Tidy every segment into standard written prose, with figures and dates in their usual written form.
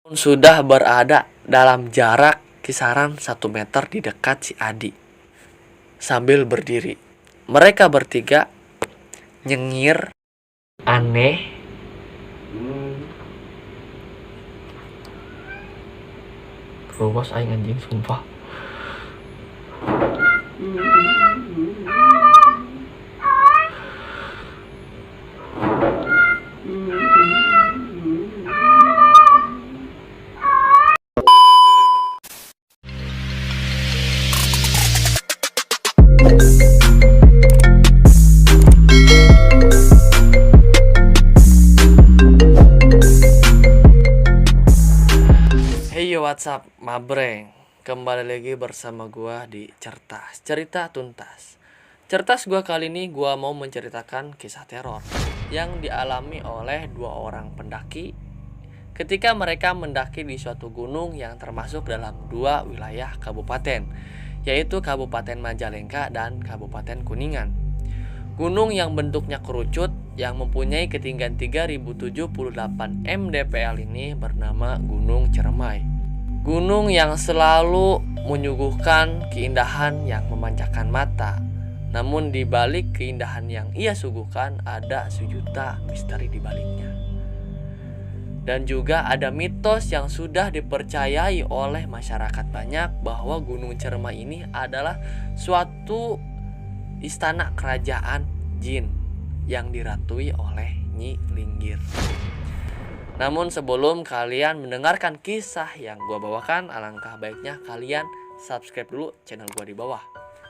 Sudah berada dalam jarak kisaran 1 meter di dekat si Adi. Sambil berdiri, mereka bertiga nyengir aneh. Ruas aing anjing sumpah. Hey yo, what's up, mabreng. Kembali lagi bersama gua di Certas, Cerita Tuntas. Certas gua kali ini gua mau menceritakan kisah teror yang dialami oleh 2 orang pendaki ketika mereka mendaki di suatu gunung yang termasuk dalam 2 wilayah kabupaten, yaitu Kabupaten Majalengka dan Kabupaten Kuningan. Gunung yang bentuknya kerucut yang mempunyai ketinggian 3078 mdpl ini bernama Gunung Ciremai. Gunung yang selalu menyuguhkan keindahan yang memanjakan mata. Namun di balik keindahan yang ia suguhkan ada sejuta misteri di baliknya. Dan juga ada mitos yang sudah dipercayai oleh masyarakat banyak bahwa Gunung Ciremai ini adalah suatu istana kerajaan jin yang diratui oleh Nyi Linggir. Namun sebelum kalian mendengarkan kisah yang gua bawakan, alangkah baiknya kalian subscribe dulu channel gua di bawah.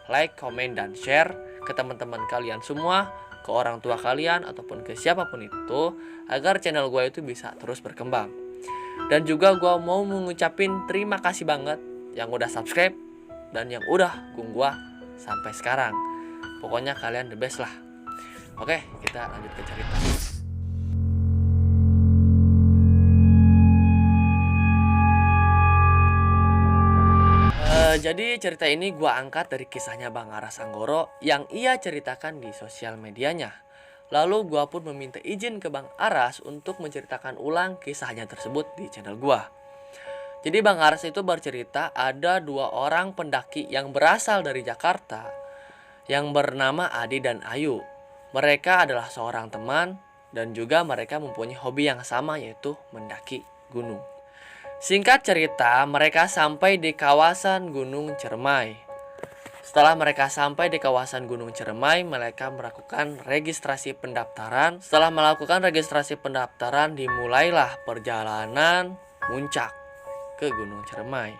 Like, komen, dan share ke teman-teman kalian semua, ke orang tua kalian ataupun ke siapapun itu, agar channel gua itu bisa terus berkembang. Dan juga gua mau mengucapin terima kasih banget yang udah subscribe dan yang udah dukung gua sampai sekarang. Pokoknya kalian the best lah. Oke, kita lanjut ke cerita. Jadi cerita ini gua angkat dari kisahnya Bang Aras Anggoro yang ia ceritakan di sosial medianya. Lalu gua pun meminta izin ke Bang Aras untuk menceritakan ulang kisahnya tersebut di channel gua. Jadi Bang Aras itu bercerita ada 2 orang pendaki yang berasal dari Jakarta yang bernama Adi dan Ayu. Mereka adalah seorang teman dan juga mereka mempunyai hobi yang sama, yaitu mendaki gunung. Singkat cerita, mereka sampai di kawasan Gunung Ciremai. Setelah mereka sampai di kawasan Gunung Ciremai, mereka melakukan registrasi pendaftaran. Setelah melakukan registrasi pendaftaran, dimulailah perjalanan puncak ke Gunung Ciremai.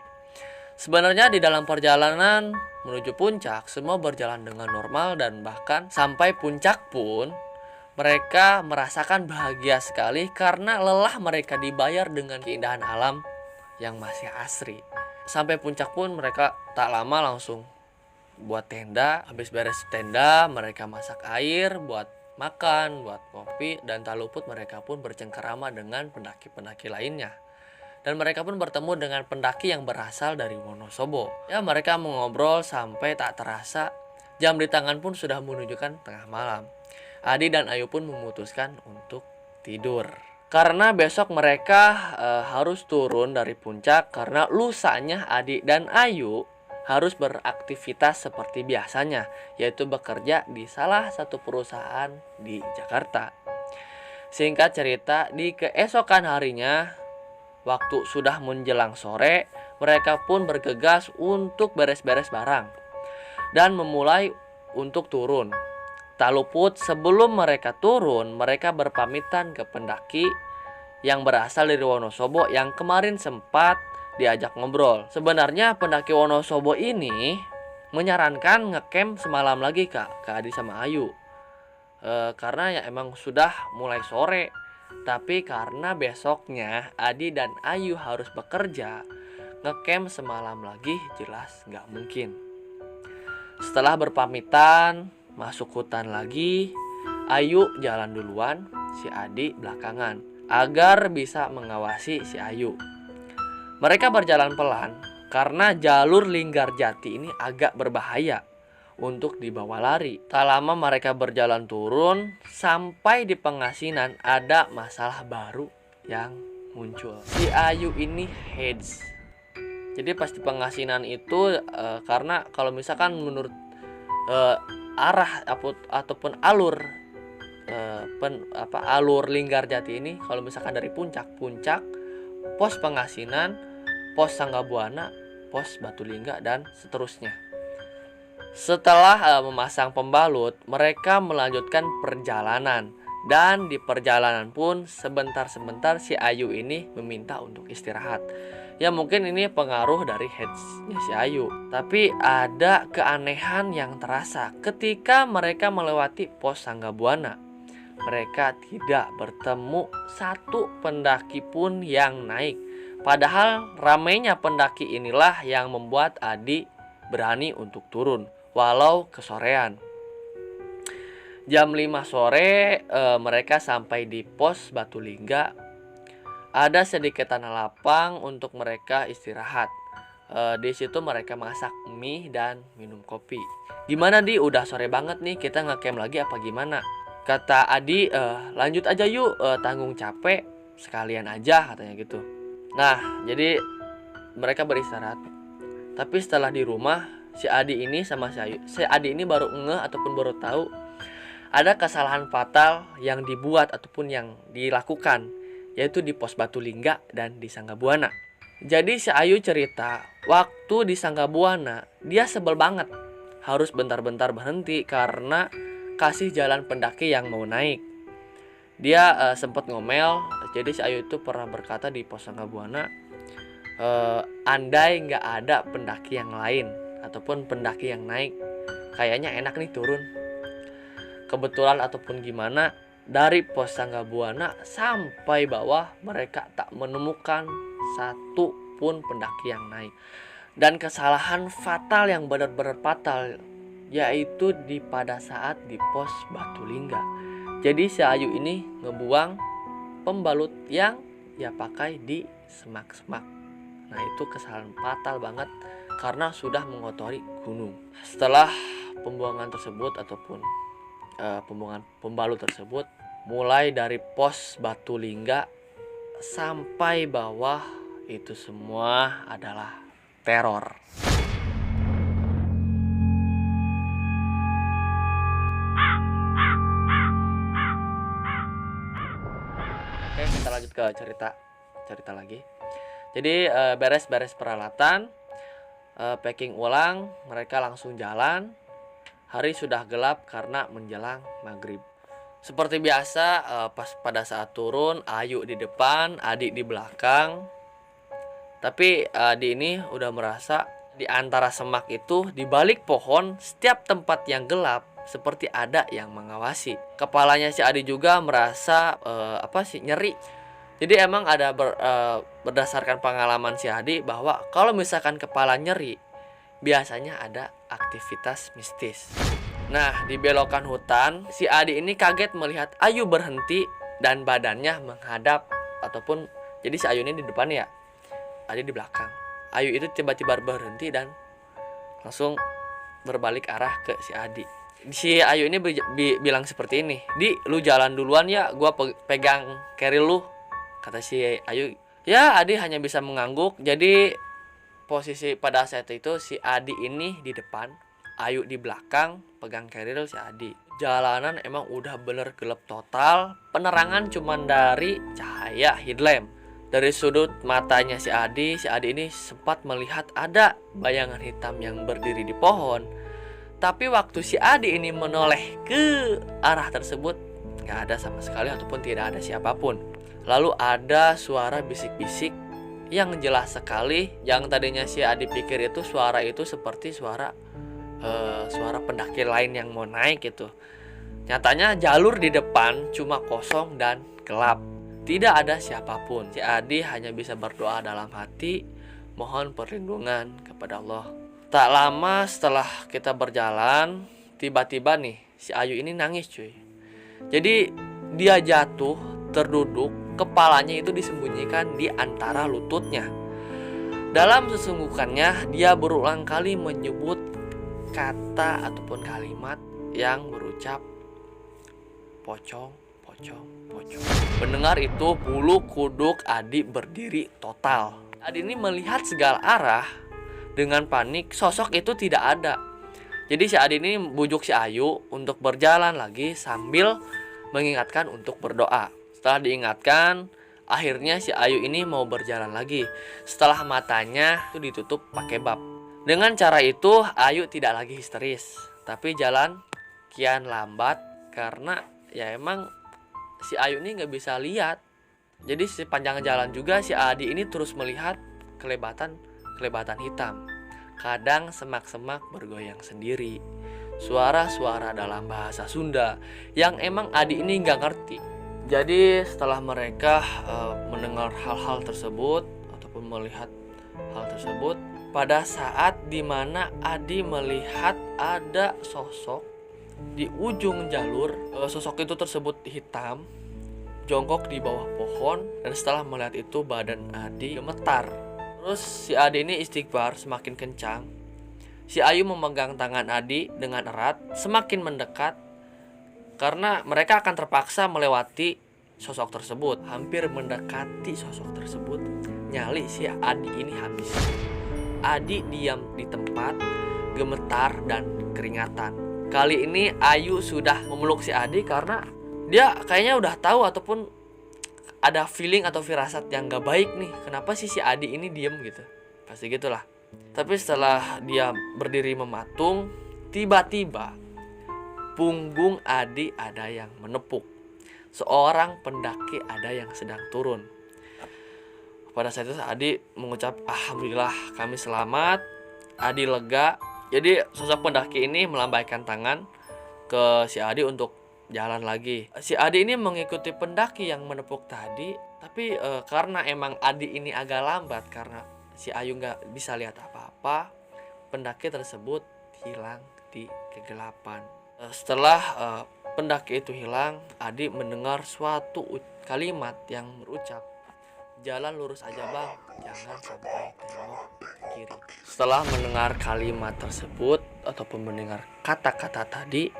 Sebenarnya di dalam perjalanan menuju puncak semua berjalan dengan normal, dan bahkan sampai puncak pun mereka merasakan bahagia sekali karena lelah mereka dibayar dengan keindahan alam yang masih asri. Sampai puncak pun mereka tak lama langsung buat tenda. Habis beres tenda mereka masak air buat makan, buat kopi, dan tak luput mereka pun bercengkerama dengan pendaki-pendaki lainnya. Dan mereka pun bertemu dengan pendaki yang berasal dari Wonosobo. Ya, mereka mengobrol sampai tak terasa jam di tangan pun sudah menunjukkan tengah malam. Adi dan Ayu pun memutuskan untuk tidur. Karena besok mereka harus turun dari puncak, karena lusanya Adi dan Ayu harus beraktivitas seperti biasanya, yaitu bekerja di salah satu perusahaan di Jakarta. Singkat cerita, di keesokan harinya, waktu sudah menjelang sore, mereka pun bergegas untuk beres-beres barang dan memulai untuk turun. Tak luput sebelum mereka turun, mereka berpamitan ke pendaki yang berasal dari Wonosobo yang kemarin sempat diajak ngobrol. Sebenarnya pendaki Wonosobo ini menyarankan ngecamp semalam lagi ke Adi sama Ayu. Karena ya emang sudah mulai sore. Tapi karena besoknya Adi dan Ayu harus bekerja, ngecamp semalam lagi jelas gak mungkin. Setelah berpamitan, masuk hutan lagi, Ayu jalan duluan, si Adi belakangan, agar bisa mengawasi si Ayu. Mereka berjalan pelan karena jalur Linggarjati ini agak berbahaya untuk dibawa lari. Tak lama mereka berjalan turun, sampai di Pengasinan ada masalah baru yang muncul. Si Ayu ini heads. Jadi pas di pengasinan itu karena kalau misalkan menurut arah ataupun alur alur Linggarjati ini, kalau misalkan dari puncak pos Pengasinan, pos Sanggabuana, pos Batulingga, dan seterusnya. Setelah memasang pembalut, mereka melanjutkan perjalanan. Dan di perjalanan pun sebentar-sebentar si Ayu ini meminta untuk istirahat. Ya mungkin ini pengaruh dari headsnya si Ayu. Tapi ada keanehan yang terasa ketika mereka melewati pos Sanggabuana. Mereka tidak bertemu satu pendaki pun yang naik. Padahal ramainya pendaki inilah yang membuat Adi berani untuk turun walau kesorean. Jam 5 sore mereka sampai di pos Batulingga. Ada sedikit tanah lapang untuk mereka istirahat. Di situ mereka masak mie dan minum kopi. Gimana Di? Udah sore banget nih, kita nge-camp lagi apa gimana? Kata Adi, lanjut aja yuk, tanggung capek sekalian aja katanya gitu. Nah, jadi mereka beristirahat. Tapi setelah di rumah, si Adi ini sama si Adi ini baru ngeh ataupun baru tahu ada kesalahan fatal yang dibuat ataupun yang dilakukan, yaitu di pos Batulingga dan di Sanggabuana. Jadi si Ayu cerita, waktu di Sanggabuana dia sebel banget, harus bentar-bentar berhenti karena kasih jalan pendaki yang mau naik. Dia sempat ngomel. Jadi si Ayu itu pernah berkata di pos Sanggabuana, andai nggak ada pendaki yang lain ataupun pendaki yang naik, kayaknya enak nih turun. Kebetulan ataupun gimana, dari pos Sanggabuana sampai bawah mereka tak menemukan satu pun pendaki yang naik. Dan kesalahan fatal yang benar-benar fatal, yaitu pada saat di pos Batulingga. Jadi si Ayu ini ngebuang pembalut yang dia pakai di semak-semak. Nah itu kesalahan fatal banget karena sudah mengotori gunung. Setelah pembuangan tersebut ataupun pembuangan pembalut tersebut, mulai dari pos Batulingga sampai bawah, itu semua adalah teror. Oke, kita lanjut ke cerita lagi. Jadi beres-beres peralatan, packing ulang, mereka langsung jalan. Hari sudah gelap karena menjelang maghrib. Seperti biasa, pas pada saat turun, Ayu di depan, Adi di belakang. Tapi Adi ini udah merasa di antara semak itu, di balik pohon, setiap tempat yang gelap seperti ada yang mengawasi. Kepalanya si Adi juga merasa nyeri. Jadi emang ada berdasarkan pengalaman si Adi bahwa kalau misalkan kepala nyeri, biasanya ada aktivitas mistis. Nah, di belokan hutan, si Adi ini kaget melihat Ayu berhenti dan badannya menghadap ataupun jadi si Ayu ini di depan ya, Adi di belakang. Ayu itu tiba-tiba berhenti dan langsung berbalik arah ke si Adi. Si Ayu ini bilang seperti ini, "Di, lu jalan duluan ya, gua pegang carry lu." Kata si Ayu. Ya, Adi hanya bisa mengangguk. Jadi posisi pada saat itu si Adi ini di depan, Ayu di belakang, pegang carrier si Adi. Jalanan emang udah bener gelap total. Penerangan cuman dari cahaya headlamp. Dari sudut matanya si Adi ini sempat melihat ada bayangan hitam yang berdiri di pohon. Tapi waktu si Adi ini menoleh ke arah tersebut, gak ada sama sekali ataupun tidak ada siapapun. Lalu ada suara bisik-bisik yang jelas sekali. Yang tadinya si Adi pikir itu suara itu seperti suara pendaki lain yang mau naik gitu. Nyatanya jalur di depan cuma kosong dan gelap, tidak ada siapapun. Si Adi hanya bisa berdoa dalam hati, mohon perlindungan kepada Allah. Tak lama setelah kita berjalan, tiba-tiba nih si Ayu ini nangis cuy. Jadi dia jatuh, terduduk, kepalanya itu disembunyikan di antara lututnya. Dalam sesungguhkannya, dia berulang kali menyebut kata ataupun kalimat yang berucap pocong, pocong. pocong, pocong. Mendengar itu, bulu kuduk Adi berdiri total. Adi ini melihat segala arah dengan panik. Sosok itu tidak ada. Jadi si Adi ini bujuk si Ayu untuk berjalan lagi sambil mengingatkan untuk berdoa. Setelah diingatkan, akhirnya si Ayu ini mau berjalan lagi. Setelah matanya itu ditutup pakai bab. Dengan cara itu Ayu tidak lagi histeris, tapi jalan kian lambat karena ya emang si Ayu ini nggak bisa lihat. Jadi sepanjang jalan juga si Adi ini terus melihat kelebatan hitam. Kadang semak-semak bergoyang sendiri. Suara-suara dalam bahasa Sunda yang emang Adi ini nggak ngerti. Jadi setelah mereka mendengar hal-hal tersebut ataupun melihat hal tersebut, pada saat dimana Adi melihat ada sosok di ujung jalur, sosok itu tersebut hitam, jongkok di bawah pohon, dan setelah melihat itu badan Adi gemetar. Terus si Adi ini istighfar semakin kencang. Si Ayu memegang tangan Adi dengan erat, semakin mendekat, karena mereka akan terpaksa melewati sosok tersebut. Hampir mendekati sosok tersebut, nyali si Adi ini habis. Adi diam di tempat, gemetar dan keringatan. Kali ini Ayu sudah memeluk si Adi karena dia kayaknya udah tahu ataupun ada feeling atau firasat yang gak baik nih. Kenapa sih si Adi ini diem gitu? Pasti gitulah. Tapi setelah dia berdiri mematung, tiba-tiba punggung Adi ada yang menepuk. Seorang pendaki ada yang sedang turun. Pada saat itu Adi mengucap, "Alhamdulillah kami selamat." Adi lega. Jadi sosok pendaki ini melambaikan tangan ke si Adi untuk jalan lagi. Si Adi ini mengikuti pendaki yang menepuk tadi, tapi karena emang Adi ini agak lambat karena si Ayu nggak bisa lihat apa-apa, pendaki tersebut hilang di kegelapan. Setelah pendaki itu hilang, Adi mendengar suatu kalimat yang berucap, "Jalan lurus aja bang, jangan sampai tengok kiri." Setelah mendengar kalimat tersebut ataupun mendengar kata-kata tadi,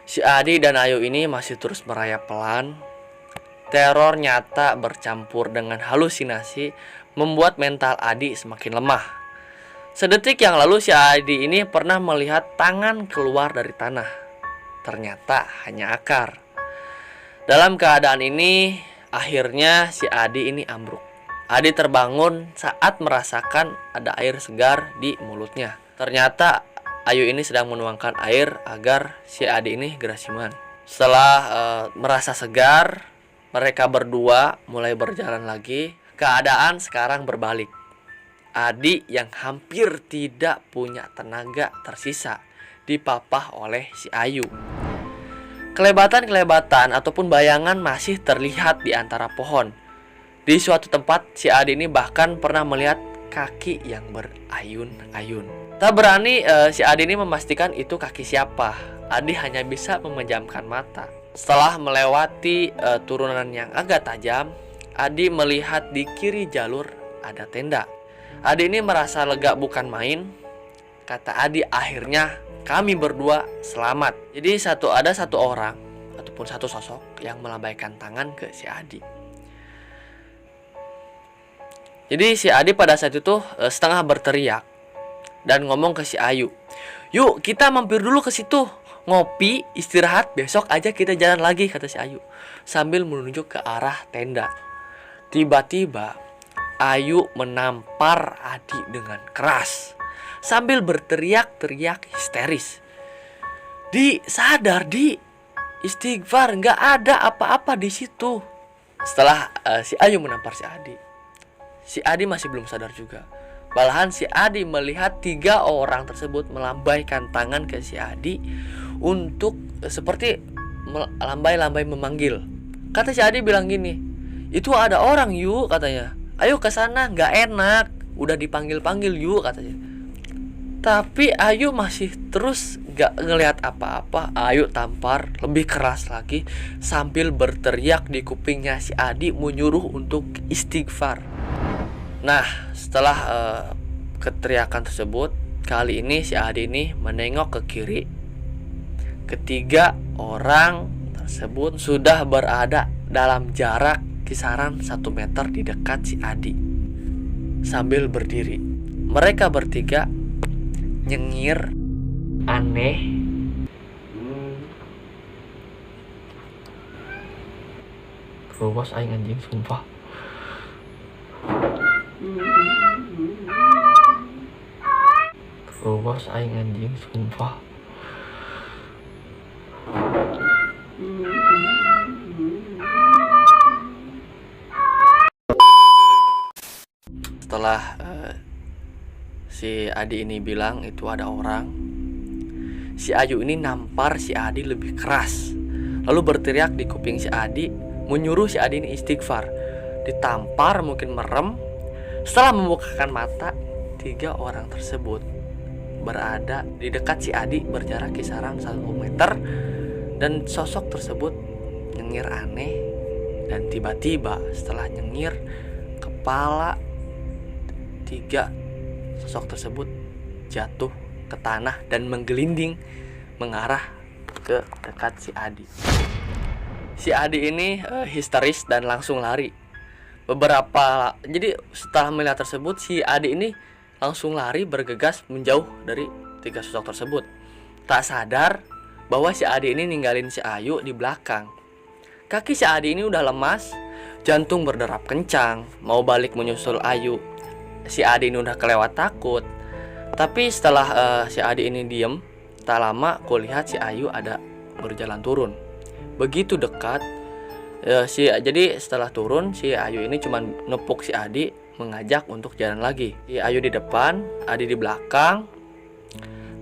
si Adi dan Ayu ini masih terus merayap pelan. Teror nyata bercampur dengan halusinasi membuat mental Adi semakin lemah. Sedetik yang lalu si Adi ini pernah melihat tangan keluar dari tanah. Ternyata hanya akar. Dalam keadaan ini, akhirnya si Adi ini ambruk. Adi terbangun saat merasakan ada air segar di mulutnya. Ternyata Ayu ini sedang menuangkan air agar si Adi ini gerasiman. Setelah merasa segar, mereka berdua mulai berjalan lagi. Keadaan sekarang berbalik. Adi yang hampir tidak punya tenaga tersisa dipapah oleh si Ayu. Kelebatan-kelebatan ataupun bayangan masih terlihat di antara pohon. Di suatu tempat si Adi ini bahkan pernah melihat kaki yang berayun-ayun. Tak berani si Adi ini memastikan itu kaki siapa. Adi hanya bisa memejamkan mata. Setelah melewati turunan yang agak tajam, Adi melihat di kiri jalur ada tenda. Adi ini merasa lega bukan main. Kata Adi, akhirnya kami berdua selamat. Jadi ada satu orang ataupun satu sosok yang melambaikan tangan ke si Adi. Jadi si Adi pada saat itu setengah berteriak dan ngomong ke si Ayu, "Yuk kita mampir dulu ke situ, ngopi, istirahat, besok aja kita jalan lagi," kata si Ayu sambil menunjuk ke arah tenda. Tiba-tiba Ayu menampar Adi dengan keras sambil berteriak-teriak histeris. "Di sadar, di istighfar, nggak ada apa-apa di situ." Setelah si Ayu menampar si Adi masih belum sadar juga. Malahan si Adi melihat 3 orang tersebut melambaikan tangan ke si Adi untuk seperti lambai-lambai memanggil. Kata si Adi bilang gini, "Itu ada orang yuk," katanya. "Ayo ke sana, nggak enak. Udah dipanggil-panggil yuk," katanya. Tapi Ayu masih terus gak ngelihat apa-apa. Ayu tampar lebih keras lagi sambil berteriak di kupingnya si Adi menyuruh untuk istighfar. Nah, setelah keteriakan tersebut, kali ini si Adi ini menengok ke kiri. Ketiga orang tersebut sudah berada dalam jarak kisaran 1 meter di dekat si Adi. Sambil berdiri, mereka bertiga nyengir aneh. Terus aing anjing sumpah. Terus aing anjing sumpah. Setelah si Adi ini bilang itu ada orang, si Ayu ini nampar si Adi lebih keras, lalu berteriak di kuping si Adi, menyuruh si Adi ini istighfar. Ditampar mungkin merem. Setelah membukakan mata, 3 orang tersebut berada di dekat si Adi berjarak kisaran 1 meter, dan sosok tersebut nyengir aneh. Dan tiba-tiba setelah nyengir, kepala 3 sosok tersebut jatuh ke tanah dan menggelinding mengarah ke dekat si Adi. Si Adi ini histeris dan langsung lari. Jadi setelah melihat tersebut, si Adi ini langsung lari bergegas menjauh dari 3 sosok tersebut. Tak sadar bahwa si Adi ini ninggalin si Ayu di belakang. Kaki si Adi ini udah lemas, jantung berderap kencang, mau balik menyusul Ayu. Si Adi ini udah kelewat takut. Tapi setelah si Adi ini diem, tak lama kulihat si Ayu ada berjalan turun. Begitu dekat, jadi setelah turun, si Ayu ini cuma nepuk si Adi, mengajak untuk jalan lagi. Si Ayu di depan, Adi di belakang.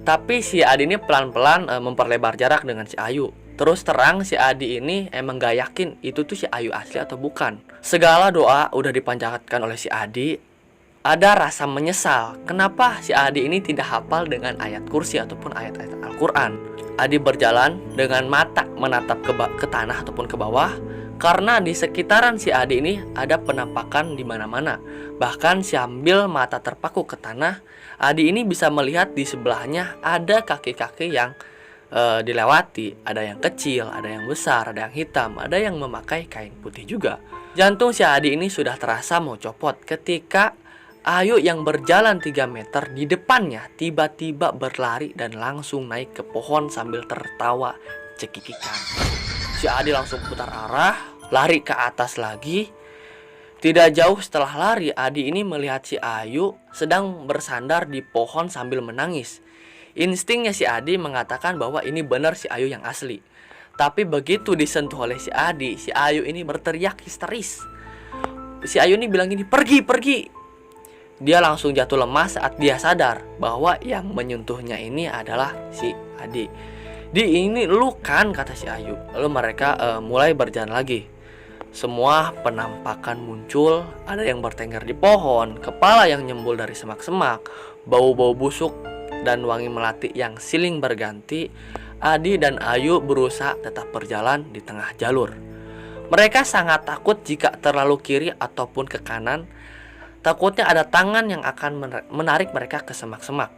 Tapi si Adi ini pelan-pelan memperlebar jarak dengan si Ayu. Terus terang si Adi ini emang gak yakin itu tuh si Ayu asli atau bukan. Segala doa udah dipanjatkan oleh si Adi. Ada rasa menyesal kenapa si Adi ini tidak hafal dengan ayat kursi ataupun ayat-ayat Al-Quran. Adi berjalan dengan mata menatap ke tanah ataupun ke bawah, karena di sekitaran si Adi ini ada penampakan di mana-mana. Bahkan sambil mata terpaku ke tanah, Adi ini bisa melihat di sebelahnya ada kaki-kaki yang dilewati. Ada yang kecil, ada yang besar, ada yang hitam, ada yang memakai kain putih juga. Jantung si Adi ini sudah terasa mau copot ketika Ayu yang berjalan 3 meter di depannya tiba-tiba berlari dan langsung naik ke pohon sambil tertawa cekikikan. Si Adi langsung putar arah, lari ke atas lagi. Tidak jauh setelah lari, Adi ini melihat si Ayu sedang bersandar di pohon sambil menangis. Instingnya si Adi mengatakan bahwa ini benar si Ayu yang asli. Tapi begitu disentuh oleh si Adi, si Ayu ini berteriak histeris. Si Ayu ini bilang gini, pergi, pergi. Dia langsung jatuh lemas saat dia sadar bahwa yang menyentuhnya ini adalah si Adi. Di ini lu kan, kata si Ayu. Lalu mereka mulai berjalan lagi. Semua penampakan muncul. Ada yang bertengger di pohon, kepala yang nyembul dari semak-semak, bau-bau busuk dan wangi melati yang silih berganti. Adi dan Ayu berusaha tetap berjalan di tengah jalur. Mereka sangat takut jika terlalu kiri ataupun ke kanan. Takutnya ada tangan yang akan menarik mereka ke semak-semak.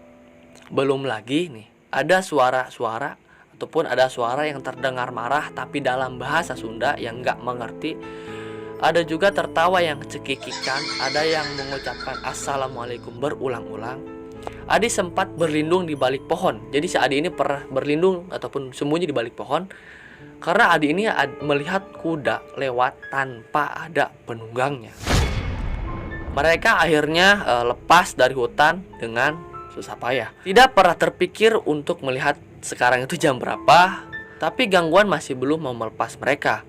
Belum lagi nih, ada suara-suara ataupun ada suara yang terdengar marah tapi dalam bahasa Sunda yang gak mengerti. Ada juga tertawa yang cekikikan, ada yang mengucapkan assalamualaikum berulang-ulang. Adi sempat berlindung di balik pohon. Jadi si Adi ini pernah berlindung ataupun sembunyi di balik pohon karena Adi ini melihat kuda lewat tanpa ada penunggangnya. Mereka akhirnya lepas dari hutan dengan susah payah. Tidak pernah terpikir untuk melihat sekarang itu jam berapa, tapi gangguan masih belum mau melepas mereka.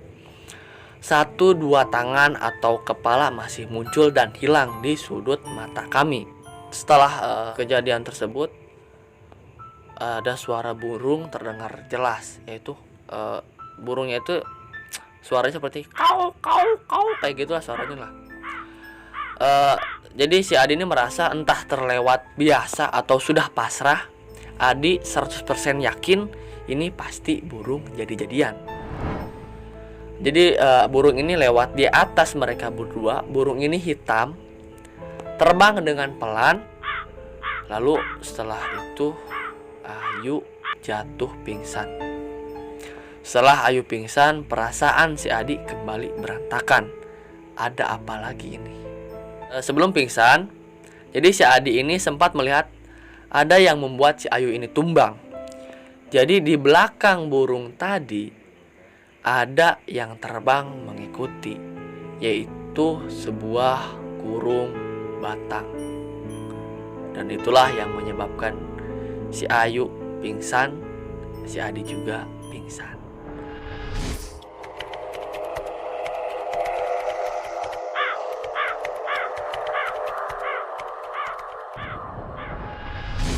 1-2 tangan atau kepala masih muncul dan hilang di sudut mata kami. Setelah kejadian tersebut, ada suara burung terdengar jelas, yaitu burungnya itu suaranya seperti kau kayak gitulah suaranya lah. Jadi si Adi ini merasa entah terlewat biasa atau sudah pasrah. Adi 100% yakin ini pasti burung jadi-jadian. Jadi burung ini lewat di atas mereka berdua. Burung ini hitam, terbang dengan pelan. Lalu setelah itu Ayu jatuh pingsan. Setelah Ayu pingsan, perasaan si Adi kembali berantakan. Ada apa lagi ini? Sebelum pingsan, jadi si Adi ini sempat melihat ada yang membuat si Ayu ini tumbang. Jadi di belakang burung tadi ada yang terbang mengikuti, yaitu sebuah kurung batang. Dan itulah yang menyebabkan si Ayu pingsan, si Adi juga pingsan.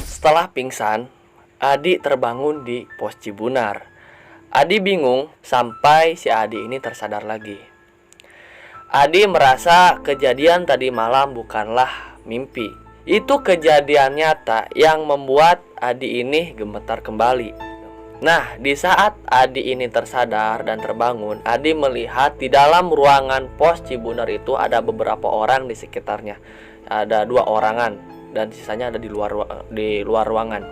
Setelah pingsan, Adi terbangun di pos Cibunar. Adi bingung sampai si Adi ini tersadar lagi. Adi merasa kejadian tadi malam bukanlah mimpi. Itu kejadian nyata yang membuat Adi ini gemetar kembali. Nah, di saat Adi ini tersadar dan terbangun, Adi melihat di dalam ruangan pos Cibunar itu ada beberapa orang di sekitarnya. Ada 2 orangan dan sisanya ada di luar ruangan.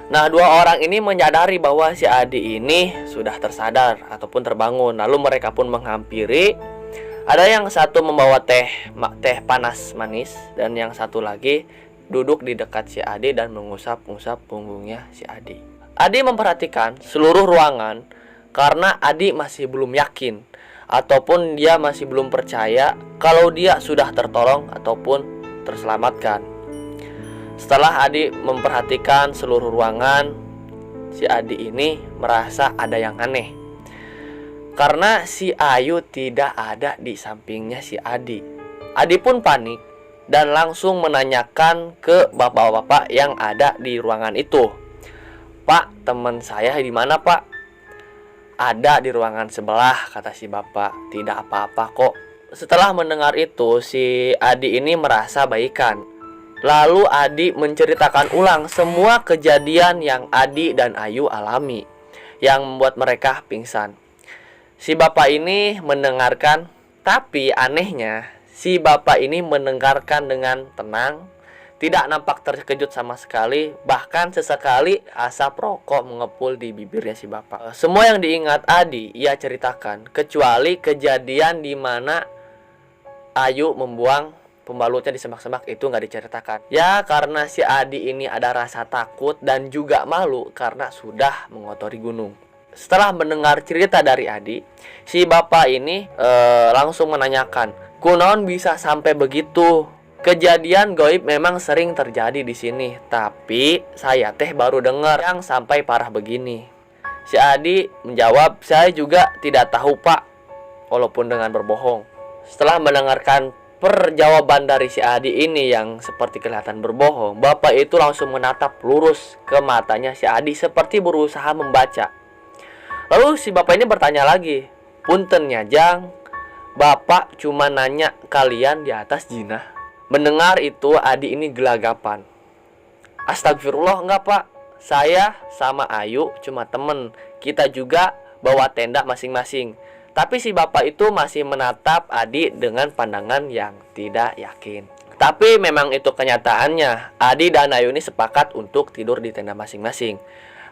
Nah, 2 orang ini menyadari bahwa si Adi ini sudah tersadar ataupun terbangun. Lalu mereka pun menghampiri. Ada yang satu membawa teh panas manis, dan yang satu lagi duduk di dekat si Adi dan mengusap-ngusap punggungnya si Adi. Adi memperhatikan seluruh ruangan karena Adi masih belum yakin ataupun dia masih belum percaya kalau dia sudah tertolong ataupun terselamatkan. Setelah Adi memperhatikan seluruh ruangan, si Adi ini merasa ada yang aneh. Karena si Ayu tidak ada di sampingnya si Adi. Adi pun panik dan langsung menanyakan ke bapak-bapak yang ada di ruangan itu. "Pak, teman saya di mana, Pak?" "Ada di ruangan sebelah," kata si bapak. "Tidak apa-apa kok." Setelah mendengar itu, si Adi ini merasa baikan. Lalu Adi menceritakan ulang semua kejadian yang Adi dan Ayu alami, yang membuat mereka pingsan. Si bapak ini mendengarkan, tapi anehnya si bapak ini mendengarkan dengan tenang, tidak nampak terkejut sama sekali. Bahkan sesekali asap rokok mengepul di bibirnya si bapak. Semua yang diingat Adi ia ceritakan, kecuali kejadian di mana Ayu membuang pembalutnya di semak-semak, itu nggak diceritakan. Ya, karena si Adi ini ada rasa takut dan juga malu karena sudah mengotori gunung. Setelah mendengar cerita dari Adi, si bapak ini langsung menanyakan, "Kunaon bisa sampai begitu? Kejadian goib memang sering terjadi di sini, tapi saya teh baru dengar yang sampai parah begini." Si Adi menjawab, "Saya juga tidak tahu, Pak," walaupun dengan berbohong. Setelah mendengarkan perjawaban dari si Adi ini yang seperti kelihatan berbohong, bapak itu langsung menatap lurus ke matanya si Adi seperti berusaha membaca. Lalu si bapak ini bertanya lagi, "Punten Nyajang, bapak cuma nanya kalian di atas jinah." Mendengar itu Adi ini gelagapan. "Astagfirullah, enggak Pak, saya sama Ayu cuma temen, kita juga bawa tenda masing-masing." Tapi si bapak itu masih menatap Adi dengan pandangan yang tidak yakin. Tapi memang itu kenyataannya. Adi dan Ayu ini sepakat untuk tidur di tenda masing-masing.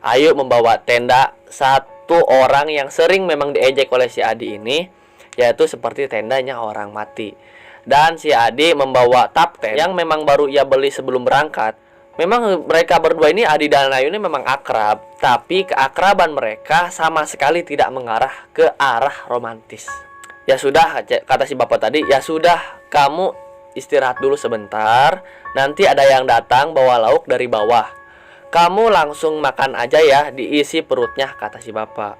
Ayu membawa tenda satu orang yang sering memang diejek oleh si Adi ini, yaitu seperti tendanya orang mati. Dan si Adi membawa tapten yang memang baru ia beli sebelum berangkat. Memang mereka berdua ini, Adi dan Ayu ini memang akrab, tapi keakraban mereka sama sekali tidak mengarah ke arah romantis. "Ya sudah," kata si bapak tadi, "ya sudah, kamu istirahat dulu sebentar, nanti ada yang datang bawa lauk dari bawah. Kamu langsung makan aja ya, diisi perutnya," kata si bapak.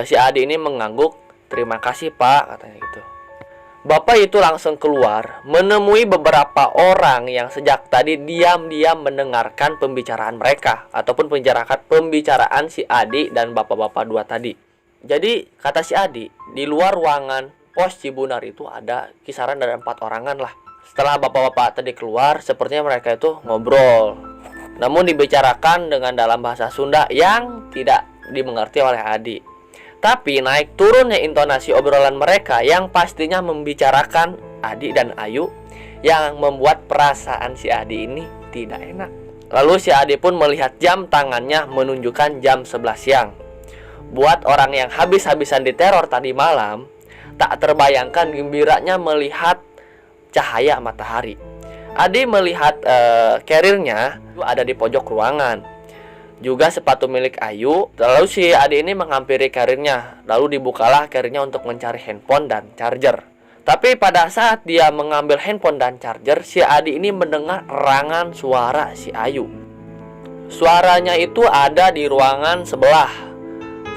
Si Adi ini mengangguk, "Terima kasih Pak," katanya gitu. Bapak itu langsung keluar, menemui beberapa orang yang sejak tadi diam-diam mendengarkan pembicaraan mereka, ataupun pembicaraan si Adi dan bapak-bapak 2 tadi. Jadi kata si Adi, di luar ruangan pos Cibunar itu ada kisaran dari 4 orangan lah. Setelah bapak-bapak tadi keluar, sepertinya mereka itu ngobrol, namun dibicarakan dengan dalam bahasa Sunda yang tidak dimengerti oleh Adi. Tapi naik turunnya intonasi obrolan mereka yang pastinya membicarakan Adi dan Ayu, yang membuat perasaan si Adi ini tidak enak. Lalu si Adi pun melihat jam tangannya menunjukkan jam 11 siang. Buat orang yang habis-habisan diteror tadi malam, tak terbayangkan gembiranya melihat cahaya matahari. Adi melihat karirnya ada di pojok ruangan, juga sepatu milik Ayu. Lalu si Adi ini menghampiri karirnya, lalu dibukalah karirnya untuk mencari handphone dan charger. Tapi pada saat dia mengambil handphone dan charger, si Adi ini mendengar erangan suara si Ayu. Suaranya itu ada di ruangan sebelah.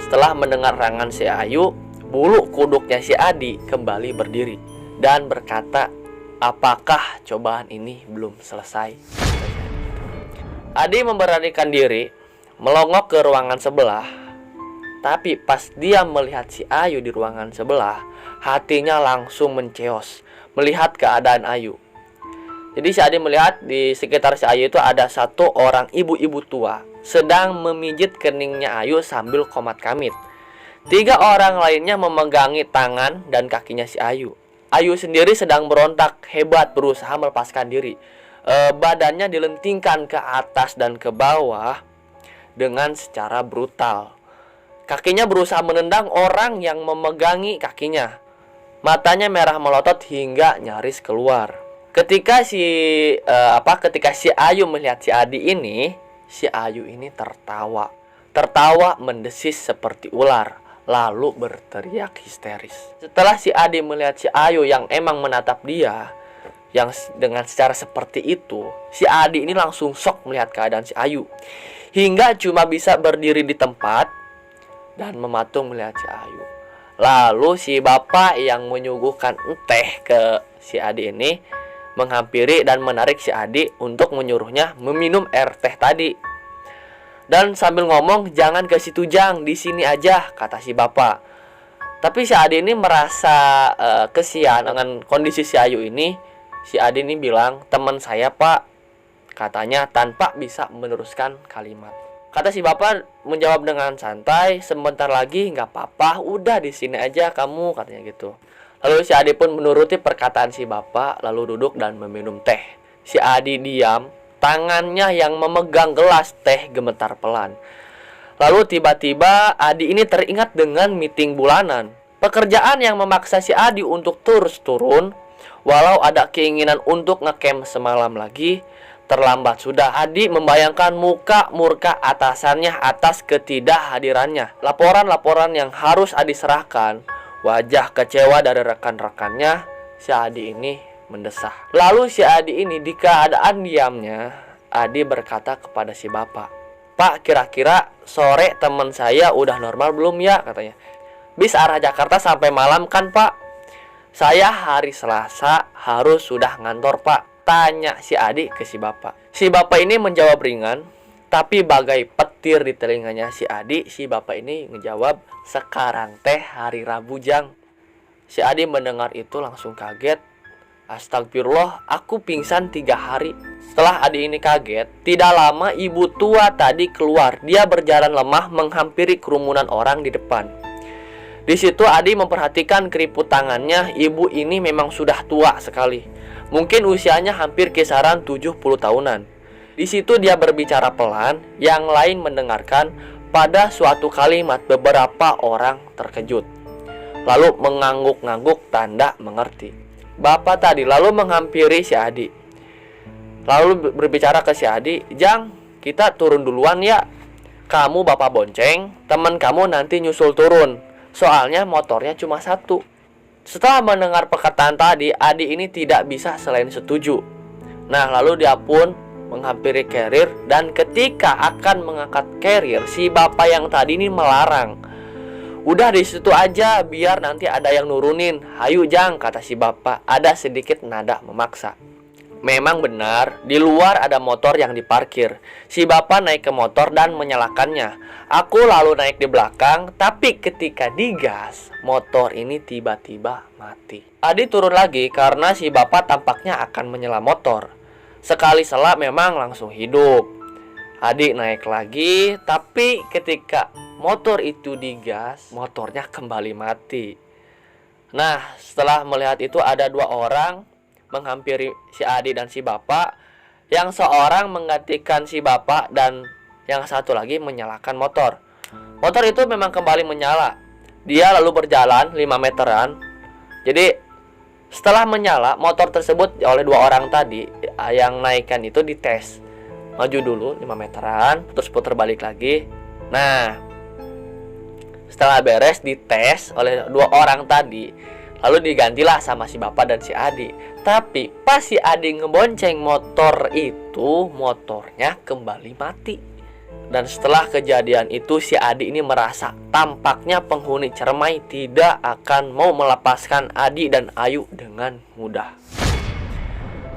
Setelah mendengar erangan si Ayu, bulu kuduknya si Adi kembali berdiri dan berkata, apakah cobaan ini belum selesai? Adi memberanikan diri melongok ke ruangan sebelah. Tapi pas dia melihat si Ayu di ruangan sebelah, hatinya langsung menceos melihat keadaan Ayu. Jadi si Adi melihat di sekitar si Ayu itu ada satu orang ibu-ibu tua sedang memijit keningnya Ayu sambil komat-kamit. 3 orang lainnya memegangi tangan dan kakinya si Ayu. Ayu sendiri sedang berontak hebat berusaha melepaskan diri. Badannya dilentingkan ke atas dan ke bawah dengan secara brutal. Kakinya berusaha menendang orang yang memegangi kakinya. Matanya merah melotot hingga nyaris keluar. Ketika si Ayu melihat si Adi ini, si Ayu ini tertawa. Tertawa mendesis seperti ular, lalu berteriak histeris. Setelah si Adi melihat si Ayu yang emang menatap dia, yang dengan secara seperti itu, si Adi ini langsung shock melihat keadaan si Ayu, hingga cuma bisa berdiri di tempat dan mematung melihat si Ayu. Lalu si bapak yang menyuguhkan teh ke si Adi ini menghampiri dan menarik si Adi untuk menyuruhnya meminum air teh tadi. Dan sambil ngomong, jangan ke situ Jang, di sini aja, kata si bapak. Tapi si Adi ini merasa kesian dengan kondisi si Ayu ini. Si Adi ini bilang, teman saya pak, katanya tanpa bisa meneruskan kalimat. Kata si bapak menjawab dengan santai, sebentar lagi nggak apa-apa, udah di sini aja kamu, katanya gitu. Lalu si Adi pun menuruti perkataan si bapak, lalu duduk dan meminum teh. Si Adi diam, tangannya yang memegang gelas teh gemetar pelan. Lalu tiba-tiba Adi ini teringat dengan meeting bulanan. Pekerjaan yang memaksa si Adi untuk terus turun, walau ada keinginan untuk ngecamp semalam lagi, terlambat sudah. Adi membayangkan muka murka atasannya atas ketidakhadirannya. Laporan-laporan yang harus Adi serahkan, wajah kecewa dari rekan-rekannya, si Adi ini mendesah. Lalu si Adi ini di keadaan diamnya, Adi berkata kepada si bapak, Pak, kira-kira sore teman saya udah normal belum ya, katanya. Bis arah Jakarta sampai malam kan pak? Saya hari Selasa harus sudah ngantor pak, tanya si Adi ke si bapak. Si bapak ini menjawab ringan, tapi bagai petir di telinganya si Adi, si bapak ini ngejawab, sekarang teh hari Rabu Jang. Si Adi mendengar itu langsung kaget. Astagfirullah, aku pingsan 3 hari. Setelah Adi ini kaget, tidak lama ibu tua tadi keluar. Dia berjalan lemah menghampiri kerumunan orang di depan. Di situ Adi memperhatikan keriput tangannya. Ibu ini memang sudah tua sekali. Mungkin usianya hampir kisaran 70 tahunan. Di situ dia berbicara pelan, yang lain mendengarkan. Pada suatu kalimat beberapa orang terkejut, lalu mengangguk-ngangguk tanda mengerti. Bapak tadi lalu menghampiri si Adi, lalu berbicara ke si Adi, Jang, kita turun duluan ya. Kamu bapak bonceng, teman kamu nanti nyusul turun. Soalnya motornya cuma 1. Setelah mendengar perkataan tadi, Adi ini tidak bisa selain setuju. Nah, lalu dia pun menghampiri carrier, dan ketika akan mengangkat carrier, si bapak yang tadi ini melarang. Udah di situ aja, biar nanti ada yang nurunin. Hayu Jang, kata si bapak, ada sedikit nada memaksa. Memang benar, di luar ada motor yang diparkir. Si bapak naik ke motor dan menyalakannya. Aku lalu naik di belakang, tapi ketika digas, motor ini tiba-tiba mati. Adi turun lagi karena si bapak tampaknya akan menyela motor. Sekali sela memang langsung hidup. Adi naik lagi, tapi ketika motor itu digas, motornya kembali mati. Nah, setelah melihat itu ada 2 orang menghampiri si Adi dan si bapak. Yang seorang menggantikan si bapak dan yang satu lagi menyalakan motor. Motor itu memang kembali menyala. Dia lalu berjalan 5 meteran. Jadi setelah menyala, motor tersebut oleh 2 orang tadi yang naikkan itu dites. Maju dulu 5 meteran, terus putar balik lagi. Nah, setelah beres dites oleh 2 orang tadi, lalu digantilah sama si bapak dan si adik. Tapi pas si adik ngebonceng motor itu, motornya kembali mati. Dan setelah kejadian itu, si adik ini merasa tampaknya penghuni Cermai tidak akan mau melepaskan Adi dan Ayu dengan mudah.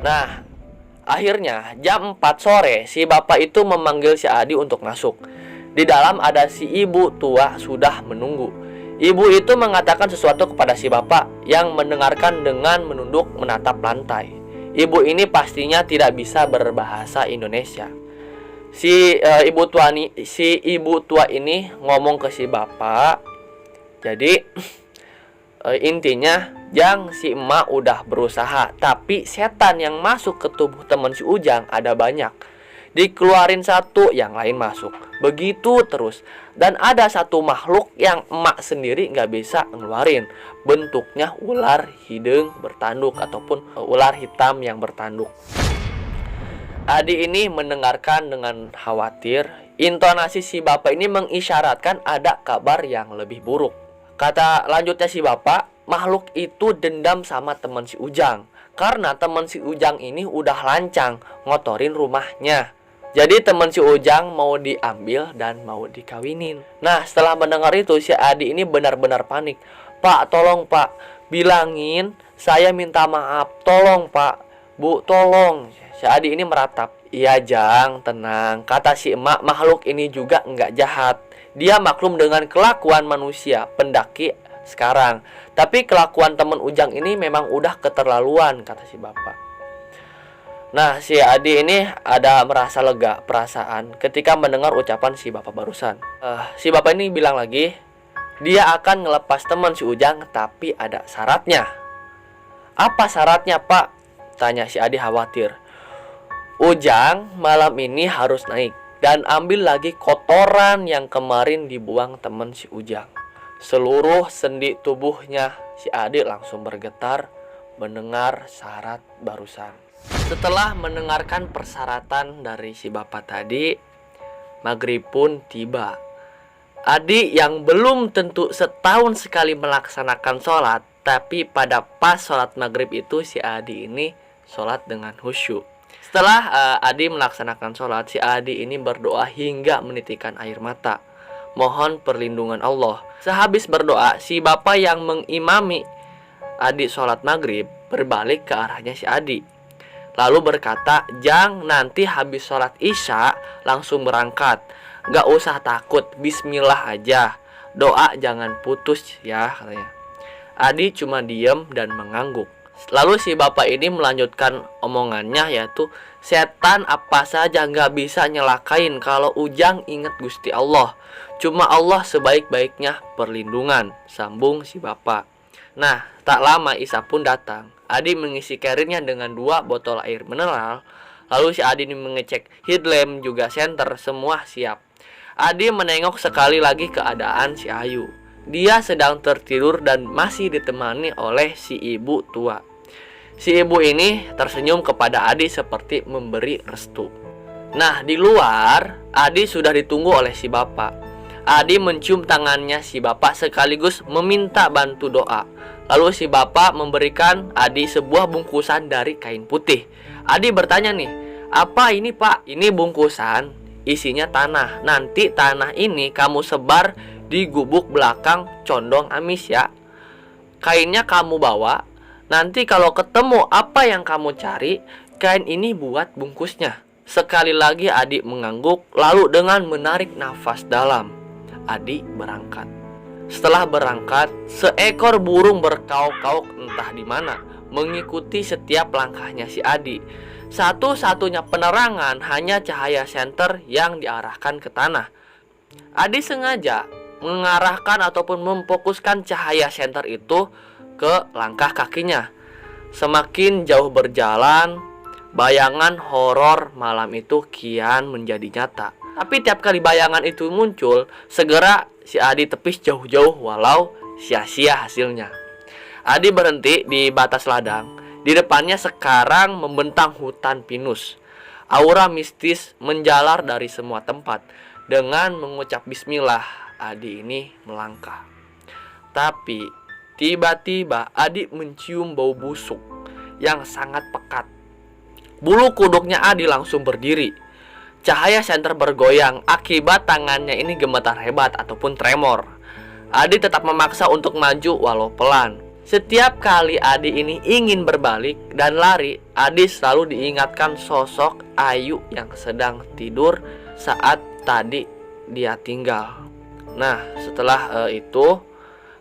Nah, akhirnya jam 4 sore si bapak itu memanggil si Adi untuk masuk. Di dalam ada si ibu tua sudah menunggu. Ibu itu mengatakan sesuatu kepada si bapak yang mendengarkan dengan menunduk menatap lantai. Ibu ini pastinya tidak bisa berbahasa Indonesia. Si ibu tua ini ngomong ke si bapak. Jadi intinya, Jang, si emak udah berusaha, tapi setan yang masuk ke tubuh teman si Ujang ada banyak. Dikeluarin satu, yang lain masuk. Begitu terus. Dan ada satu makhluk yang emak sendiri gak bisa ngeluarin. Bentuknya ular hidung bertanduk ataupun ular hitam yang bertanduk. Adi ini mendengarkan dengan khawatir. Intonasi si bapak ini mengisyaratkan ada kabar yang lebih buruk. Kata lanjutnya si bapak, makhluk itu dendam sama teman si Ujang. Karena teman si Ujang ini udah lancang ngotorin rumahnya. Jadi teman si Ujang mau diambil dan mau dikawinin. Nah, setelah mendengar itu, si Adi ini benar-benar panik. Pak, tolong pak, bilangin saya minta maaf. Tolong pak, bu, tolong. Si Adi ini meratap. Iya Jang, tenang. Kata si emak, makhluk ini juga enggak jahat. Dia maklum dengan kelakuan manusia, pendaki sekarang. Tapi kelakuan temen Ujang ini memang udah keterlaluan, kata si bapak. Nah, si Adi ini ada merasa lega perasaan ketika mendengar ucapan si bapak barusan. Si bapak ini bilang lagi, dia akan ngelepas teman si Ujang, tapi ada syaratnya. Apa syaratnya pak? Tanya si Adi khawatir. Ujang malam ini harus naik dan ambil lagi kotoran yang kemarin dibuang teman si Ujang. Seluruh sendi tubuhnya si Adi langsung bergetar mendengar syarat barusan. Setelah mendengarkan persyaratan dari si bapak tadi, maghrib pun tiba. Adi yang belum tentu setahun sekali melaksanakan sholat, tapi pada pas sholat maghrib itu si Adi ini sholat dengan khusyuk. Setelah Adi melaksanakan sholat, si Adi ini berdoa hingga menitikan air mata, mohon perlindungan Allah. Sehabis berdoa, si bapak yang mengimami Adi sholat maghrib berbalik ke arahnya si Adi, lalu berkata, Jang, nanti habis sholat isya langsung berangkat. Gak usah takut, bismillah aja. Doa jangan putus ya, katanya. Adi cuma diem dan mengangguk. Lalu si bapak ini melanjutkan omongannya, yaitu setan apa saja gak bisa nyelakain kalau Ujang ingat Gusti Allah. Cuma Allah sebaik-baiknya perlindungan, sambung si bapak. Nah, tak lama Isa pun datang. Adi mengisi carrier-nya dengan 2 botol air mineral. Lalu si Adi ini mengecek headlamp juga senter, semua siap. Adi menengok sekali lagi keadaan si Ayu. Dia sedang tertidur dan masih ditemani oleh si ibu tua. Si ibu ini tersenyum kepada Adi seperti memberi restu. Nah, di luar Adi sudah ditunggu oleh si bapak. Adi mencium tangannya si bapak sekaligus meminta bantu doa. Lalu si bapak memberikan Adi sebuah bungkusan dari kain putih. Adi bertanya nih, apa ini pak? Ini bungkusan isinya tanah. Nanti tanah ini kamu sebar di gubuk belakang condong amis ya. Kainnya kamu bawa. Nanti kalau ketemu apa yang kamu cari, kain ini buat bungkusnya. Sekali lagi Adi mengangguk, lalu dengan menarik nafas dalam, Adi berangkat. Setelah berangkat, seekor burung berkauk-kauk entah di mana, mengikuti setiap langkahnya si Adi. Satu-satunya penerangan hanya cahaya senter yang diarahkan ke tanah. Adi sengaja mengarahkan ataupun memfokuskan cahaya senter itu ke langkah kakinya. Semakin jauh berjalan, bayangan horor malam itu kian menjadi nyata. Tapi tiap kali bayangan itu muncul, segera si Adi tepis jauh-jauh walau sia-sia hasilnya. Adi berhenti di batas ladang. Di depannya sekarang membentang hutan pinus. Aura mistis menjalar dari semua tempat. Dengan mengucap bismillah, Adi ini melangkah. Tapi tiba-tiba Adi mencium bau busuk yang sangat pekat. Bulu kuduknya Adi langsung berdiri. Cahaya senter bergoyang akibat tangannya ini gemetar hebat ataupun tremor. Adi tetap memaksa untuk maju walau pelan. Setiap kali Adi ini ingin berbalik dan lari, Adi selalu diingatkan sosok Ayu yang sedang tidur saat tadi dia tinggal. Nah, setelah itu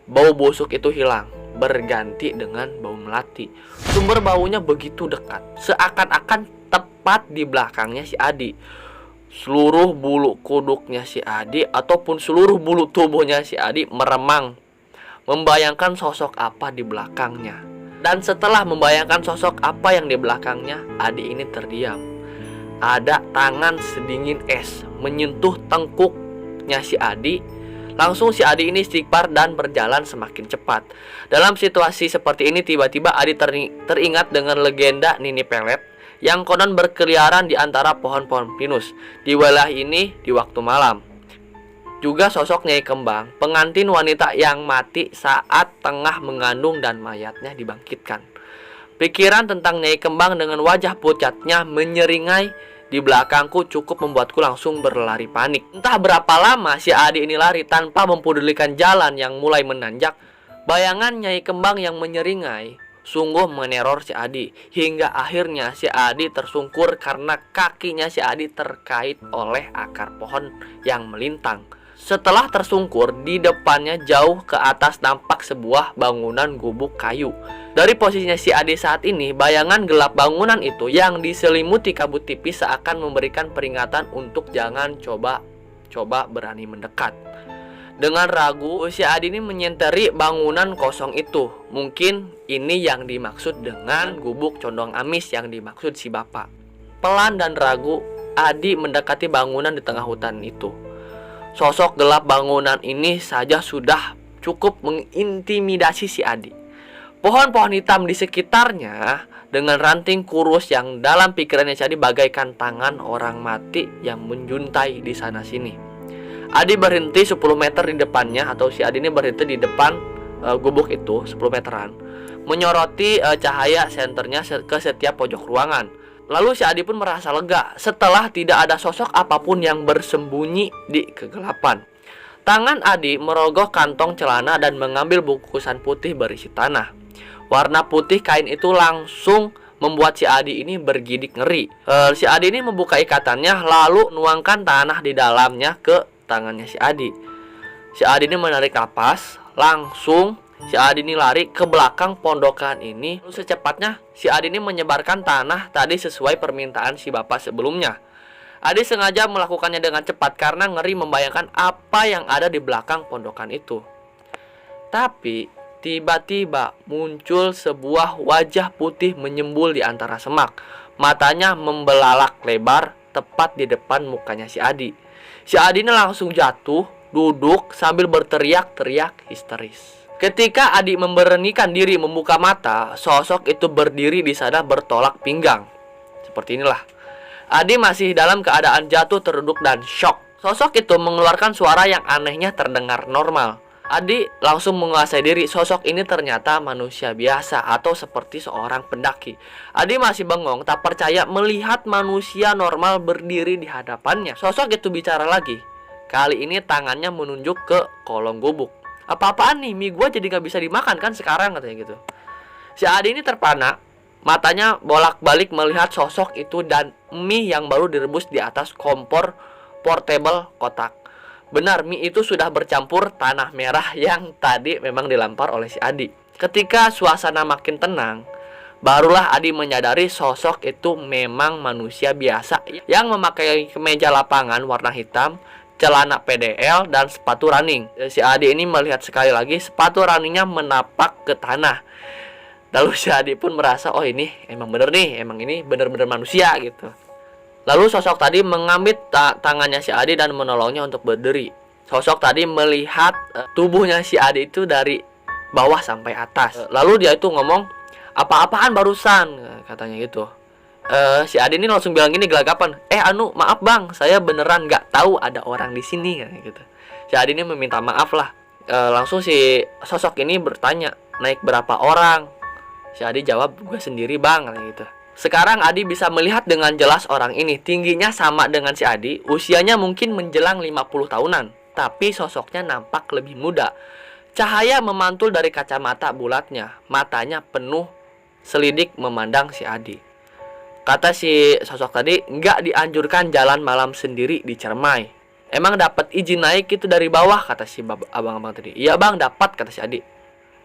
bau busuk itu hilang, berganti dengan bau melati. Sumber baunya begitu dekat, seakan-akan tepat di belakangnya si Adi. Seluruh bulu kuduknya si Adi ataupun seluruh bulu tubuhnya si Adi meremang, membayangkan sosok apa di belakangnya. Dan setelah membayangkan sosok apa yang di belakangnya, Adi ini terdiam. Ada tangan sedingin es menyentuh tengkuknya si Adi. Langsung si Adi ini istighfar dan berjalan semakin cepat. Dalam situasi seperti ini tiba-tiba Adi teringat dengan legenda Nini Pelet yang konon berkeliaran di antara pohon-pohon pinus di wilayah ini di waktu malam. Juga sosok Nyai Kembang, pengantin wanita yang mati saat tengah mengandung dan mayatnya dibangkitkan. Pikiran tentang Nyai Kembang dengan wajah pucatnya menyeringai di belakangku cukup membuatku langsung berlari panik. Entah berapa lama si Adi ini lari tanpa mempedulikan jalan yang mulai menanjak. Bayangan Nyai Kembang yang menyeringai sungguh meneror si Adi. Hingga akhirnya si Adi tersungkur karena kakinya si Adi terkait oleh akar pohon yang melintang. Setelah tersungkur, di depannya jauh ke atas nampak sebuah bangunan gubuk kayu. Dari posisinya si Adi saat ini, bayangan gelap bangunan itu yang diselimuti kabut tipis seakan memberikan peringatan untuk jangan coba berani mendekat. Dengan ragu, si Adi ini menyenteri bangunan kosong itu. Mungkin ini yang dimaksud dengan gubuk condong amis yang dimaksud si bapak. Pelan dan ragu, Adi mendekati bangunan di tengah hutan itu. Sosok gelap bangunan ini saja sudah cukup mengintimidasi si Adi. Pohon-pohon hitam di sekitarnya dengan ranting kurus yang dalam pikirannya si Adi bagaikan tangan orang mati yang menjuntai di sana sini. Adi berhenti 10 meter di depannya, atau si Adi ini berhenti di depan gubuk itu 10 meteran, menyoroti cahaya senternya ke setiap pojok ruangan. Lalu si Adi pun merasa lega setelah tidak ada sosok apapun yang bersembunyi di kegelapan. Tangan Adi merogoh kantong celana dan mengambil bungkusan putih berisi tanah. Warna putih kain itu langsung membuat si Adi ini bergidik ngeri. Si Adi ini membuka ikatannya lalu nuangkan tanah di dalamnya ke tangannya si Adi. Si Adi ini menarik napas, langsung si Adi ini lari ke belakang pondokan ini. Lalu secepatnya si Adi ini menyebarkan tanah tadi sesuai permintaan si bapak sebelumnya. Adi sengaja melakukannya dengan cepat karena ngeri membayangkan apa yang ada di belakang pondokan itu. Tapi tiba-tiba muncul sebuah wajah putih menyembul di antara semak. Matanya membelalak lebar tepat di depan mukanya si Adi. Si Adi ini langsung jatuh, duduk sambil berteriak-teriak histeris. Ketika Adi memberanikan diri membuka mata, sosok itu berdiri di sana bertolak pinggang. Seperti inilah. Adi masih dalam keadaan jatuh, terduduk dan shock. Sosok itu mengeluarkan suara yang anehnya terdengar normal. Adi langsung menguasai diri, sosok ini ternyata manusia biasa atau seperti seorang pendaki. Adi masih bengong, tak percaya melihat manusia normal berdiri di hadapannya. Sosok itu bicara lagi. Kali ini tangannya menunjuk ke kolong gubuk. Apa-apaan nih, mie gue jadi gak bisa dimakan kan sekarang, katanya gitu. Si Adi ini terpana, matanya bolak-balik melihat sosok itu dan mie yang baru direbus di atas kompor portable kotak. Benar, mie itu sudah bercampur tanah merah yang tadi memang dilempar oleh si Adi. Ketika suasana makin tenang, barulah Adi menyadari sosok itu memang manusia biasa yang memakai kemeja lapangan warna hitam, celana PDL, dan sepatu running. Si Adi ini melihat sekali lagi sepatu runningnya menapak ke tanah. Lalu si Adi pun merasa, oh ini emang bener nih, emang ini bener-bener manusia gitu. Lalu sosok tadi mengambil tangannya si Adi dan menolongnya untuk berdiri. Sosok tadi melihat tubuhnya si Adi itu dari bawah sampai atas. Lalu dia itu ngomong, apa-apaan barusan, katanya gitu. Si Adi ini langsung bilang gini gelagapan, maaf bang, saya beneran nggak tahu ada orang di sini, kayak gitu. Si Adi ini meminta maaf lah. Langsung si sosok ini bertanya, naik berapa orang? Si Adi jawab, gue sendiri bang, kayak gitu. Sekarang Adi bisa melihat dengan jelas orang ini. Tingginya sama dengan si Adi, usianya mungkin menjelang 50 tahunan, tapi sosoknya nampak lebih muda. Cahaya memantul dari kacamata bulatnya, matanya penuh selidik memandang si Adi. Kata si sosok tadi, nggak dianjurkan jalan malam sendiri di Cermai. Emang dapat izin naik itu dari bawah, kata si abang-abang tadi. Iya bang, dapat, kata si Adi.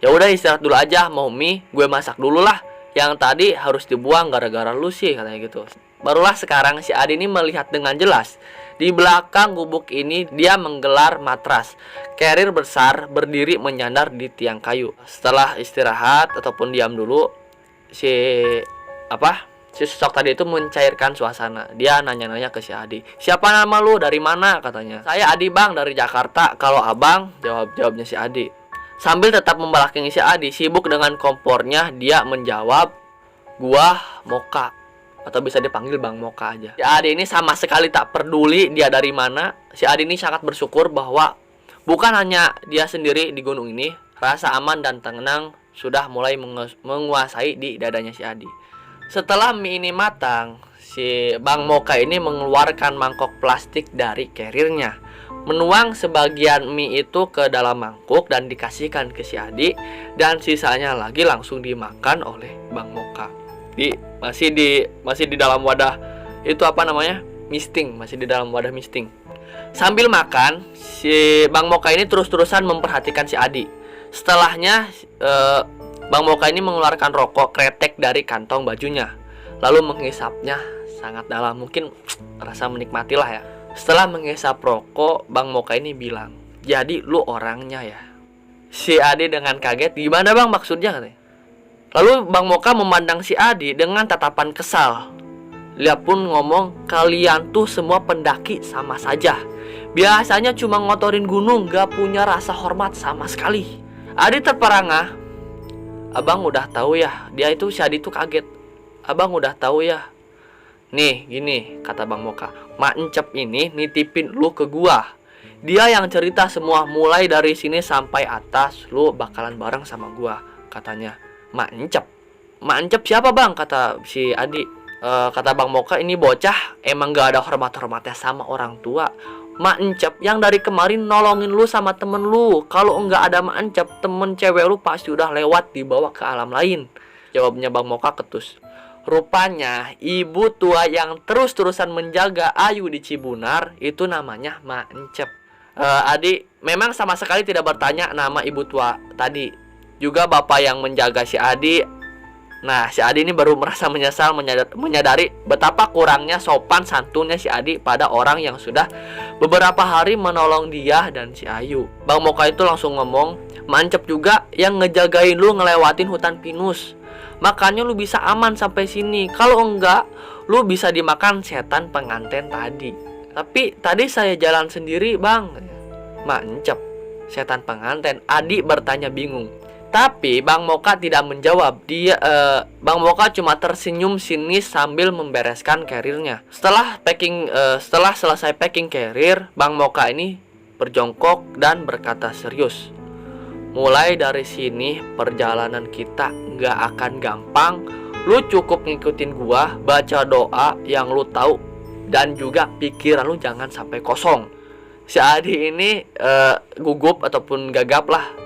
Ya udah istirahat dulu aja, mau mie gue masak dulu lah. Yang tadi harus dibuang gara-gara lu sih, katanya gitu. Barulah sekarang si Adi ini melihat dengan jelas. Di belakang gubuk ini dia menggelar matras. Carrier besar berdiri menyandar di tiang kayu. Setelah istirahat ataupun diam dulu, si sosok tadi itu mencairkan suasana. Dia nanya-nanya ke si Adi, siapa nama lu, dari mana, katanya. Saya Adi bang, dari Jakarta. Kalau abang, jawabnya si Adi. Sambil tetap membelakangi si Adi sibuk dengan kompornya, dia menjawab, gua Moka, atau bisa dipanggil Bang Moka aja. Si Adi ini sama sekali tak peduli dia dari mana. Si Adi ini sangat bersyukur bahwa bukan hanya dia sendiri di gunung ini. Rasa aman dan tenang sudah mulai menguasai di dadanya si Adi. Setelah mie ini matang, si Bang Moka ini mengeluarkan mangkok plastik dari carriernya, menuang sebagian mie itu ke dalam mangkuk dan dikasihkan ke si Adi, dan sisanya lagi langsung dimakan oleh Bang Moka. Masih di dalam wadah itu misting, masih di dalam wadah misting. Sambil makan, si Bang Moka ini terus-terusan memperhatikan si Adi. Setelahnya Bang Moka ini mengeluarkan rokok kretek dari kantong bajunya, lalu menghisapnya sangat dalam, mungkin rasa menikmati lah ya. Setelah menghisap rokok, Bang Moka ini bilang, jadi lu orangnya ya. Si Adi dengan kaget, gimana bang maksudnya, katanya. Lalu Bang Moka memandang si Adi dengan tatapan kesal. Dia pun ngomong, kalian tuh semua pendaki sama saja. Biasanya cuma ngotorin gunung, gak punya rasa hormat sama sekali. Adi terperangah. Abang udah tahu ya, si Adi tuh kaget. Abang udah tahu ya. Nih gini, kata Bang Moka, Mak Encep ini nitipin lu ke gua. Dia yang cerita semua, mulai dari sini sampai atas lu bakalan bareng sama gua, katanya. Mak Encep? Mak Encep siapa bang, kata si Adi. Kata Bang Moka, ini bocah emang gak ada hormat-hormatnya sama orang tua. Mak Encep yang dari kemarin nolongin lu sama temen lu. Kalau enggak ada Mak Encep, temen cewek lu pasti udah lewat dibawa ke alam lain, jawabnya Bang Moka ketus. Rupanya ibu tua yang terus-terusan menjaga Ayu di Cibunar itu namanya Mak Encep. Adi memang sama sekali tidak bertanya nama ibu tua tadi. Juga bapak yang menjaga si Adi. Nah, si Adi ini baru merasa menyesal menyadari betapa kurangnya sopan santunnya si Adi pada orang yang sudah beberapa hari menolong dia dan si Ayu. Bang Moka itu langsung ngomong, Mak Encep juga yang ngejagain lu ngelewatin hutan pinus. Makanya lu bisa aman sampai sini. Kalau enggak, lu bisa dimakan setan pengantin tadi. Tapi tadi saya jalan sendiri bang. Mak Encep, setan pengantin? Adi bertanya bingung. Tapi Bang Moka tidak menjawab. Bang Moka cuma tersenyum sinis sambil membereskan carriernya. Setelah selesai packing carrier, Bang Moka ini berjongkok dan berkata serius, mulai dari sini perjalanan kita gak akan gampang. Lu cukup ngikutin gua, baca doa yang lu tahu, dan juga pikiran lu jangan sampai kosong. Si Adi ini gugup ataupun gagap lah.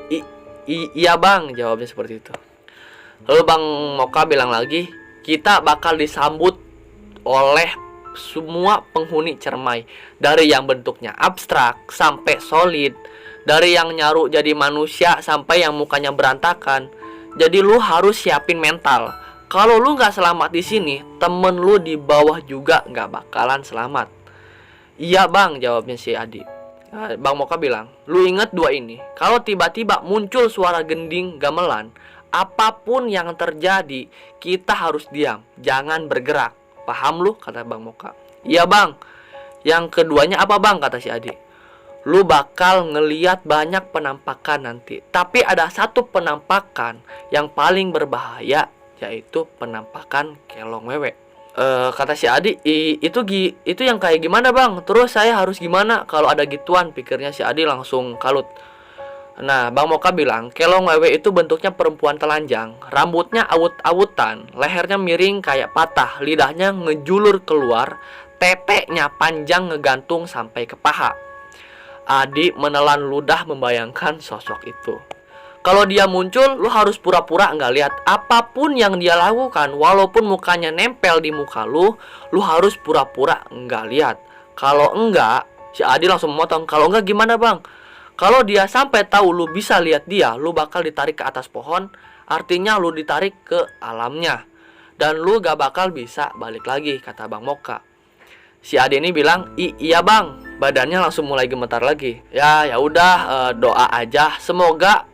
Iya bang, jawabnya seperti itu. Lalu Bang Moka bilang lagi, kita bakal disambut oleh semua penghuni Cermai, dari yang bentuknya abstrak sampai solid, dari yang nyaru jadi manusia sampai yang mukanya berantakan. Jadi lu harus siapin mental. Kalau lu nggak selamat di sini, temen lu di bawah juga nggak bakalan selamat. Iya bang, jawabnya si Adi. Bang Moka bilang, lu inget dua ini. Kalau tiba-tiba muncul suara gending gamelan, apapun yang terjadi, kita harus diam, jangan bergerak. Paham lu? Kata Bang Moka. Iya bang. Yang keduanya apa bang, kata si Adi. Lu bakal ngeliat banyak penampakan nanti. Tapi ada satu penampakan yang paling berbahaya, yaitu penampakan kelong wewe. Kata si Adi, itu yang kayak gimana bang? Terus saya harus gimana kalau ada gituan? Pikirnya si Adi langsung kalut. Nah, Bang Moka bilang, kelong wewe itu bentuknya perempuan telanjang, rambutnya awut-awutan, lehernya miring kayak patah, lidahnya ngejulur keluar, teteknya panjang ngegantung sampai ke paha. Adi menelan ludah membayangkan sosok itu. Kalau dia muncul, lu harus pura-pura nggak lihat apapun yang dia lakukan, walaupun mukanya nempel di muka lu harus pura-pura nggak lihat. Kalau enggak, si Adi langsung memotong. Kalau enggak gimana bang? Kalau dia sampai tahu lu bisa lihat dia, lu bakal ditarik ke atas pohon, artinya lu ditarik ke alamnya. Dan lu gak bakal bisa balik lagi, kata Bang Moka. Si Ade ini bilang, iya bang, badannya langsung mulai gemetar lagi. Ya udah, doa aja, semoga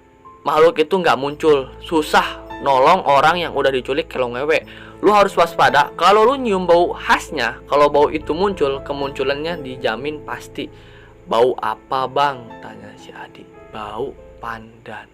makhluk itu gak muncul. Susah nolong orang yang udah diculik kelong wewe. Lu harus waspada, kalau lu nyium bau khasnya, kalau bau itu muncul, kemunculannya dijamin pasti. Bau apa bang? Tanya si Adi. Bau pandan.